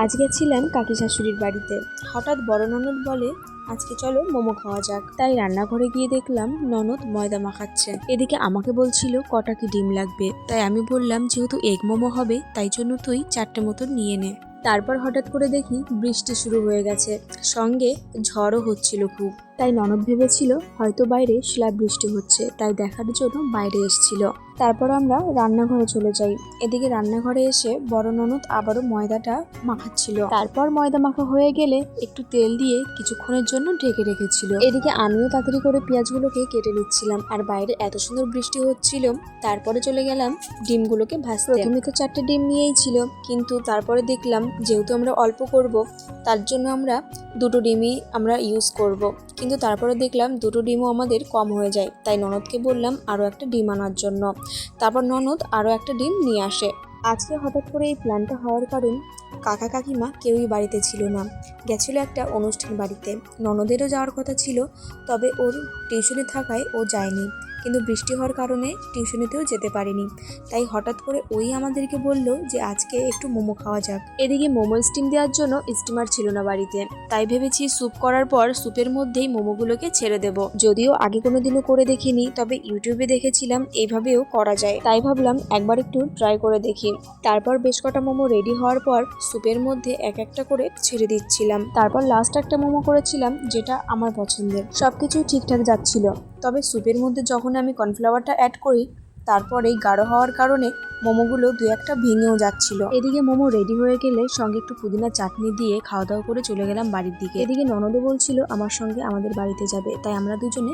আজ গেছিলাম কাকি শাশুড়ির বাড়িতে। হঠাৎ বড় ননদ বলে, আজকে চলো মোমো খাওয়া যাক। তাই রান্নাঘরে গিয়ে দেখলাম ননদ ময়দা মাখাচ্ছে। এদিকে আমাকে বলছিল কটা কি ডিম লাগবে। তাই আমি বললাম, যেহেতু এগ মোমো হবে তাই জন্য তুই 4টে মতন নিয়ে নে। তারপর হঠাৎ করে দেখি বৃষ্টি শুরু হয়ে গেছে, সঙ্গে ঝড়ও হচ্ছিল খুব। তাই ননদ ভেবেছিল হয়তো বাইরে শিলা বৃষ্টি হচ্ছে, তাই দেখার জন্য বাইরে এসেছিল। তারপর আমরা রান্নাঘরে চলে যাই। এদিকে রান্নাঘরে এসে বড় ননদ আবারও ময়দাটা মাখাচ্ছিল। তারপর ময়দা মাখা হয়ে গেলে একটু তেল দিয়ে কিছুক্ষণের জন্য ঢেকে রেখেছিল। এদিকে আমিও তাড়াতাড়ি করে পেঁয়াজগুলোকে কেটে নিচ্ছিলাম, আর বাইরে এত সুন্দর বৃষ্টি হচ্ছিল। তারপরে চলে গেলাম ডিমগুলোকে ভাজতে। প্রথমে তো 4টে ডিম নিয়েই ছিল, কিন্তু তারপরে দেখলাম যেহেতু আমরা অল্প করব তার জন্য আমরা 2টো ডিমই আমরা ইউজ করব। কিন্তু তারপরে দেখলাম 2টো ডিমও আমাদের কম হয়ে যায়, তাই ননদকে বললাম আরও একটা ডিম আনার জন্য। তারপর ননদ আরও একটা ডিম নিয়ে আসে। আজকে হঠাৎ করে এই প্ল্যানটা হওয়ার কারণ, কাকা কাকিমা কেউই বাড়িতে ছিল না, গেছিল একটা অনুষ্ঠান বাড়িতে। ননদেরও যাওয়ার কথা ছিল, তবে ওর টিউশনে থাকায় ও যায়নি। কিন্তু বৃষ্টি হওয়ার কারণে টিউশনেতেও যেতে পারেনি। তাই হঠাৎ করে ওই আমাদেরকে বলল যে আজকে একটু মোমো খাওয়া যাক। এদিকে মোমো স্টিম দেওয়ার জন্য স্টিমার ছিল না বাড়িতে, তাই ভেবেছি স্যুপ করার পর স্যুপের মধ্যেই মোমোগুলোকে ছেড়ে দেব। যদিও আগে কোনোদিনও করে দেখিনি, তবে ইউটিউবে দেখেছিলাম এইভাবেও করা যায়, তাই ভাবলাম একবার একটু ট্রাই করে দেখি। তারপর বেশ কটা মোমো রেডি হওয়ার পর স্যুপের মধ্যে এক একটা করে ছেড়ে দিচ্ছিলাম। তারপর লাস্ট একটা মোমো করেছিলাম, যেটা আমার পছন্দের। সবকিছুই ঠিকঠাক যাচ্ছিল, তবে স্যুপের মধ্যে যখন আমি কর্নফ্লাওয়ারটা অ্যাড করি তারপরেই গাঢ় হওয়ার কারণে মোমোগুলো 2-1টা ভেঙেও যাচ্ছিল। এদিকে মোমো রেডি হয়ে গেলে সঙ্গে একটু পুদিনা চাটনি দিয়ে খাওয়া দাওয়া করে চলে গেলাম বাড়ির দিকে। এদিকে ননদও বলছিল আমার সঙ্গে আমাদের বাড়িতে যাবে, তাই আমরা দুজনে